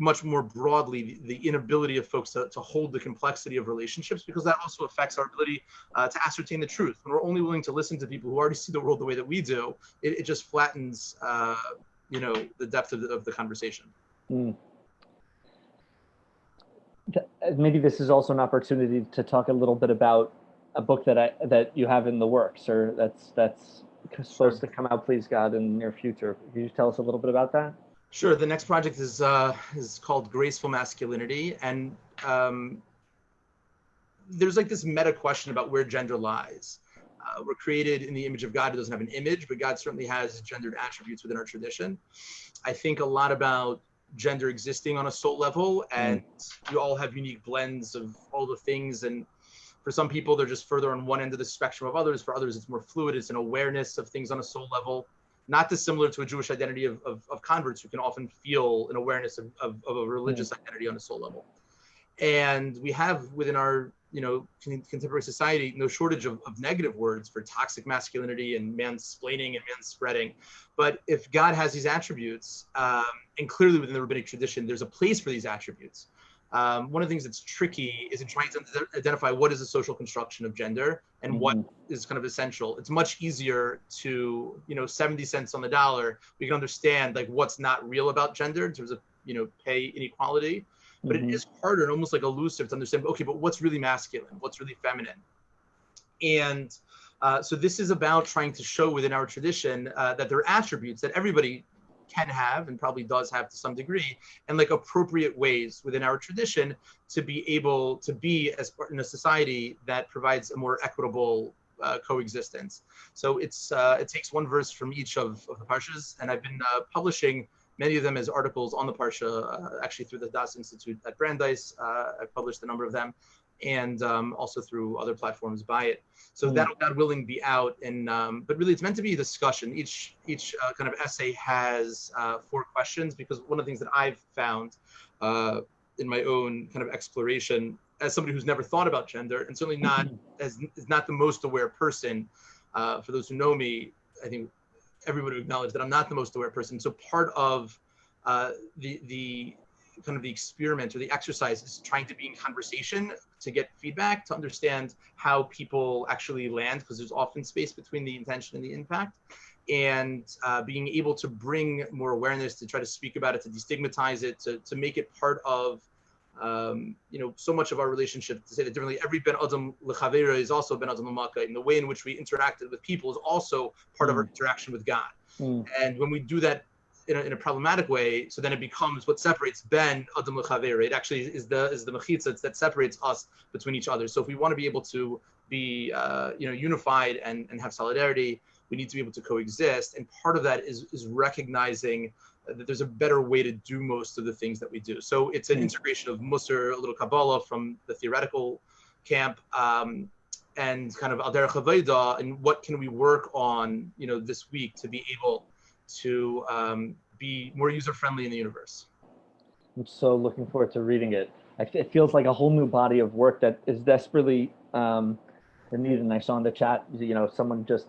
much more broadly the inability of folks to hold the complexity of relationships, because that also affects our ability to ascertain the truth. When we're only willing to listen to people who already see the world the way that we do, it just flattens the depth of the conversation. Maybe this is also an opportunity to talk a little bit about a book that you have in the works, or that's supposed to come out, please God, in the near future. Can you tell us a little bit about that? Sure. The next project is called Graceful Masculinity, and there's like this meta question about where gender lies. We're created in the image of God who doesn't have an image, but God certainly has gendered attributes within our tradition. I think a lot about gender existing on a soul level, and we all have unique blends of all the things. And for some people, they're just further on one end of the spectrum of others. For others, it's more fluid. It's an awareness of things on a soul level, not dissimilar to a Jewish identity of converts who can often feel an awareness of a religious identity on a soul level. And we have within our contemporary society no shortage of negative words for toxic masculinity and mansplaining and manspreading. But if God has these attributes, and clearly within the rabbinic tradition, there's a place for these attributes. One of the things that's tricky is in trying to identify what is the social construction of gender and what is kind of essential. It's much easier to, 70 cents on the dollar, we can understand like what's not real about gender in terms of, pay inequality. But it is harder and almost like elusive to understand, okay, but what's really masculine? What's really feminine? And so this is about trying to show within our tradition that there are attributes that everybody can have and probably does have to some degree, and like appropriate ways within our tradition to be able to be as part in a society that provides a more equitable coexistence. So it takes one verse from each of the parshas, and I've been publishing many of them as articles on the Parsha, actually through the Das Institute at Brandeis. I've published a number of them, and also through other platforms by it. So that'll, God willing, be out. And but really, it's meant to be a discussion. Each kind of essay has 4 questions, because one of the things that I've found in my own kind of exploration as somebody who's never thought about gender, and certainly not is not the most aware person. For those who know me, I think everyone would acknowledge that I'm not the most aware person. So part of the kind of the experiment or the exercise is trying to be in conversation to get feedback, to understand how people actually land, because there's often space between the intention and the impact, and being able to bring more awareness, to try to speak about it, to destigmatize it, to make it part of so much of our relationship. To say that differently, every ben adam lechavera is also ben adam l'malka, and the way in which we interacted with people is also part of our interaction with God. And when we do that in a problematic way, so then it becomes what separates ben adam lechavera. It actually is the mechitza that separates us between each other. So if we want to be able to be unified and have solidarity, we need to be able to coexist. And part of that is recognizing that there's a better way to do most of the things that we do. So it's an integration of Musar, a little Kabbalah from the theoretical camp, and kind of Al Derech Havayda, and what can we work on, this week to be able to be more user-friendly in the universe. I'm so looking forward to reading it. It feels like a whole new body of work that is desperately needed. And I saw in the chat, someone just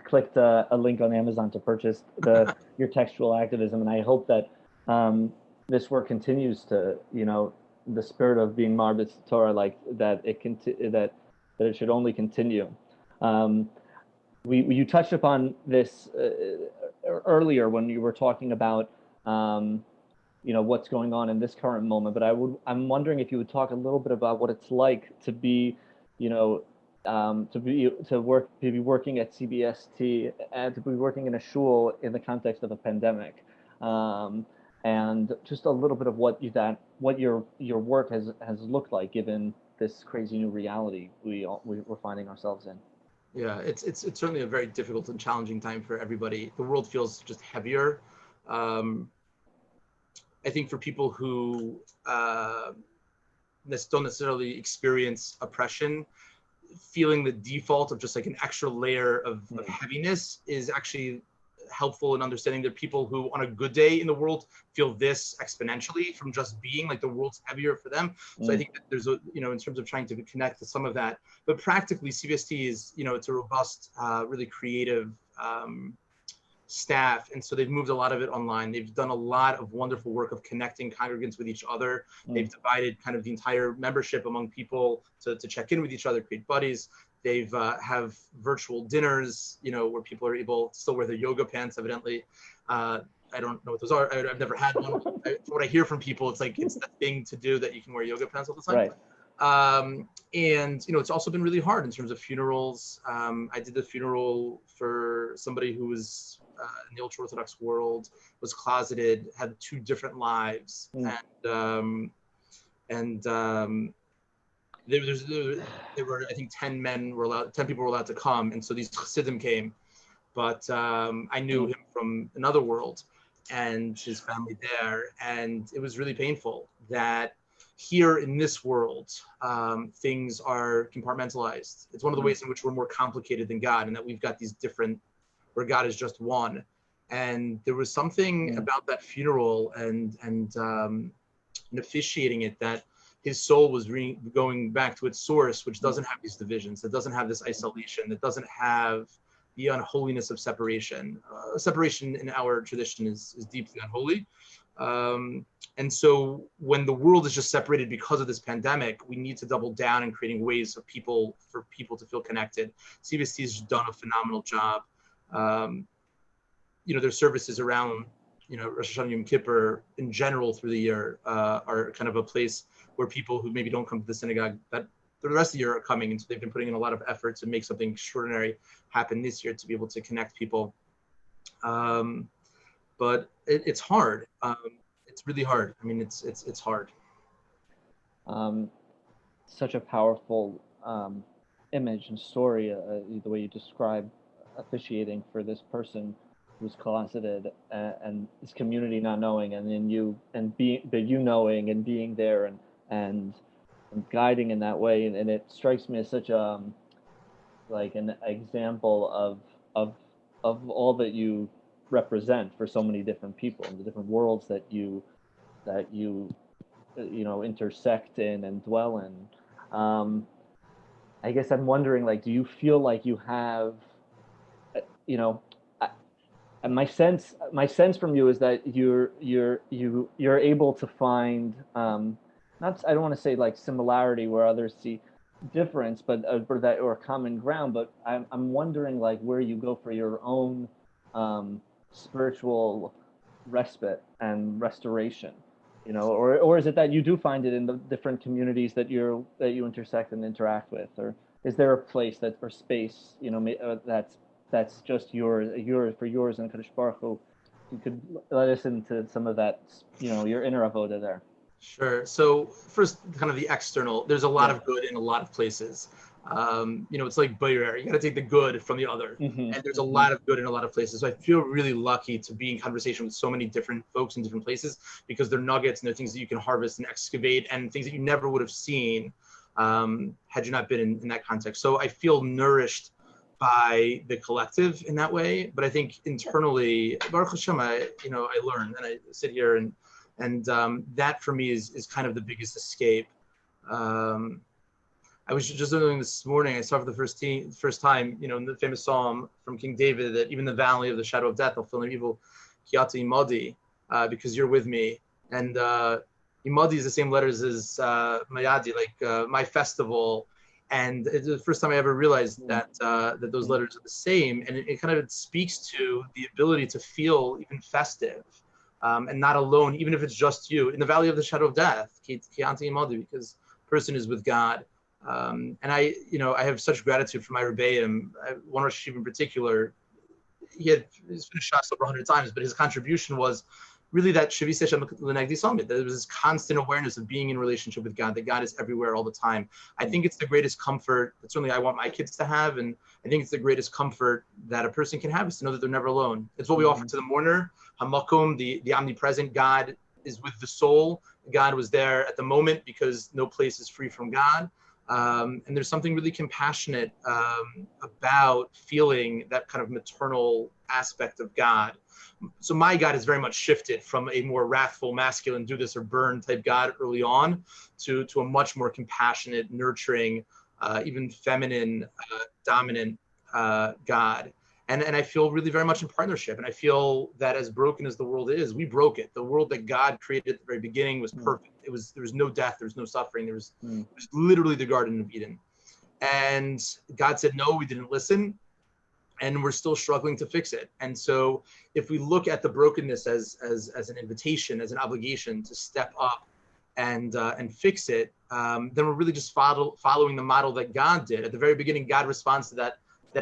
clicked a link on Amazon to purchase your textual activism, and I hope that this work continues to, the spirit of being Marbitz Torah, like that that it should only continue. You touched upon this earlier when you were talking about what's going on in this current moment, but I'm wondering if you would talk a little bit about what it's like to be to be working at CBST and to be working in a shul in the context of a pandemic, and just a little bit of what your work has looked like given this crazy new reality we're finding ourselves in. Yeah, it's certainly a very difficult and challenging time for everybody. The world feels just heavier. I think for people who don't necessarily experience oppression, feeling the default of just like an extra layer of heaviness is actually helpful in understanding that people who on a good day in the world feel this exponentially from just being like the world's heavier for them. So I think that there's in terms of trying to connect to some of that, but practically CBST is, it's a robust, really creative staff. And so they've moved a lot of it online. They've done a lot of wonderful work of connecting congregants with each other. They've divided kind of the entire membership among people to check in with each other, create buddies. They've have virtual dinners, where people are able to still wear their yoga pants, evidently. I don't know what those are. I've never had one. From what I hear from people, it's like it's the thing to do that you can wear yoga pants all the time. Right. And it's also been really hard in terms of funerals. I did the funeral for somebody who was in the ultra orthodox world, was closeted, had 2 different lives, and there were, I think 10 people were allowed to come, and so these chassidim came, but I knew him from another world and his family there, and it was really painful that here in this world, things are compartmentalized. It's one of the ways in which we're more complicated than God, and that we've got these different, where God is just one. And there was something about that funeral and officiating it, that his soul was going back to its source, which doesn't have these divisions, that doesn't have this isolation, that doesn't have the unholiness of separation. Separation in our tradition is deeply unholy. And so when the world is just separated because of this pandemic, we need to double down in creating ways for people to feel connected. CBST has done a phenomenal job. Their services around, Rosh Hashanah, Yom Kippur in general through the year are kind of a place where people who maybe don't come to the synagogue that the rest of the year are coming. And so they've been putting in a lot of effort to make something extraordinary happen this year to be able to connect people. But it's hard. It's really hard. I mean, it's hard. Such a powerful image and story, the way you describe officiating for this person who's closeted and his community not knowing, and then you knowing and being there and guiding in that way, and it strikes me as such like an example of all that you represent for so many different people and the different worlds that you intersect in and dwell in. I guess I'm wondering, like, do you feel like you have, you know, and my sense from you is that you're able to find, not, I don't want to say like similarity where others see difference, but or common ground. But I'm wondering, like, where you go for your own spiritual respite and restoration, or is it that you do find it in the different communities that you intersect and interact with, or is there a place that or space, that's just yours for yours and Kadosh Baruch Hu? You could let us into some of that, your inner avoda there. Sure. So first, kind of the external. There's a lot Yeah. of good in a lot of places. It's like Bayer. You got to take the good from the other, Mm-hmm. and there's a Mm-hmm. lot of good in a lot of places. So I feel really lucky to be in conversation with so many different folks in different places, because they're nuggets and they're things that you can harvest and excavate, and things that you never would have seen had you not been in that context. So I feel nourished by the collective in that way. But I think internally, Baruch Hashem, I learn, and I sit here and that for me is kind of the biggest escape. I was just doing this morning. I saw for the first time, in the famous psalm from King David, that even the valley of the shadow of death, I'll feel no evil, Kiata Imadi, because you're with me. And Imadi is the same letters as Mayadi, like my festival. And it's the first time I ever realized that those letters are the same. And it kind of speaks to the ability to feel even festive. And not alone, even if it's just you in the valley of the shadow of death, because person is with God. And I have such gratitude for my Rabbi. One Rosh Hashiva in particular, he's finished Shas over 100 times, but his contribution was really that that there was this constant awareness of being in relationship with God, that God is everywhere all the time. I think it's the greatest comfort that certainly I want my kids to have, and I think it's the greatest comfort that a person can have, is to know that they're never alone. It's what we offer to the mourner, Hamakom, the omnipresent God is with the soul. God was there at the moment, because no place is free from God. And there's something really compassionate about feeling that kind of maternal aspect of God. So my God has very much shifted from a more wrathful, masculine, do this or burn type God early on to a much more compassionate, nurturing, even feminine, dominant God. And I feel really very much in partnership. And I feel that as broken as the world is, we broke it. The world that God created at the very beginning was perfect. There was no death, there was no suffering. It was literally the Garden of Eden. And God said, no, we didn't listen. And we're still struggling to fix it. And so if we look at the brokenness as an invitation, as an obligation to step up and fix it, then we're really just following the model that God did. At the very beginning, God responds to that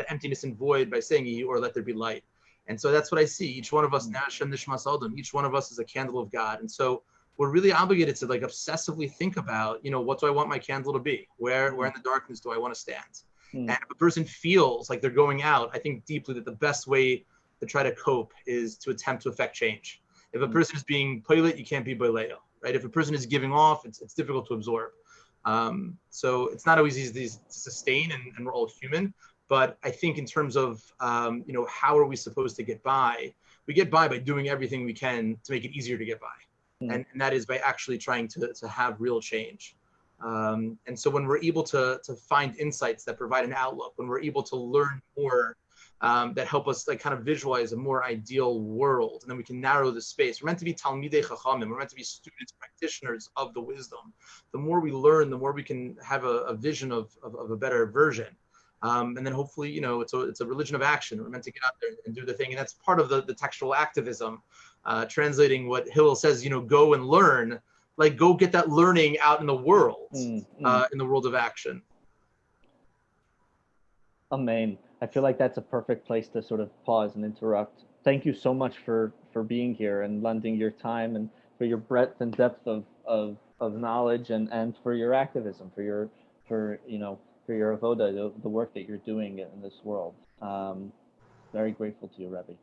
emptiness and void by saying, "Ye or let there be light." And so that's what I see. Each one of us, each one of us is a candle of God. And so we're really obligated to like obsessively think about, what do I want my candle to be? Where in the darkness do I want to stand? And if a person feels like they're going out, I think deeply that the best way to try to cope is to attempt to affect change. If a person is being poilet, you can't be boileo, right? If a person is giving off, it's difficult to absorb. So it's not always easy to sustain, and we're all human. But I think in terms of, how are we supposed to get by? We get by doing everything we can to make it easier to get by. And that is by actually trying to have real change. And so when we're able to find insights that provide an outlook, when we're able to learn more that help us like kind of visualize a more ideal world, and then we can narrow the space. We're meant to be Talmidei Chachamim. We're meant to be students, practitioners of the wisdom. The more we learn, the more we can have a vision of a better version. And then hopefully, it's a religion of action. We're meant to get out there and do the thing. And that's part of the textual activism, translating what Hillel says, go and learn, like go get that learning out in the world, in the world of action. Amen. I feel like that's a perfect place to sort of pause and interrupt. Thank you so much for being here and lending your time, and for your breadth and depth of knowledge, and for your activism, for your avoda, the work that you're doing in this world. Very grateful to you, Rabbi.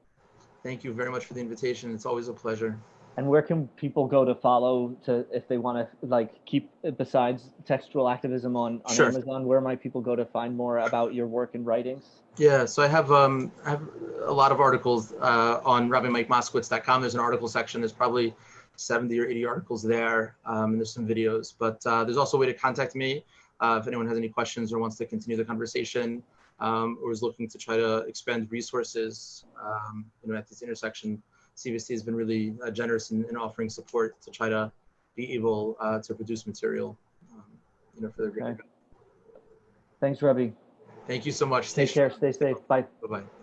Thank you very much for the invitation. It's always a pleasure. And where can people go to follow, if they want to like keep, besides textual activism on Sure. Amazon? Where might people go to find more about your work and writings? Yeah, so I have a lot of articles on RabbiMikeMoskowitz.com. There's an article section. There's probably 70 or 80 articles there, and there's some videos. But there's also a way to contact me if anyone has any questions or wants to continue the conversation, or is looking to try to expand resources. At this intersection, CVST has been really generous in offering support to try to be able to produce material, for the greater good. Thanks, Rabbi. Thank you so much. Take care. Stay safe. Bye. Bye-bye.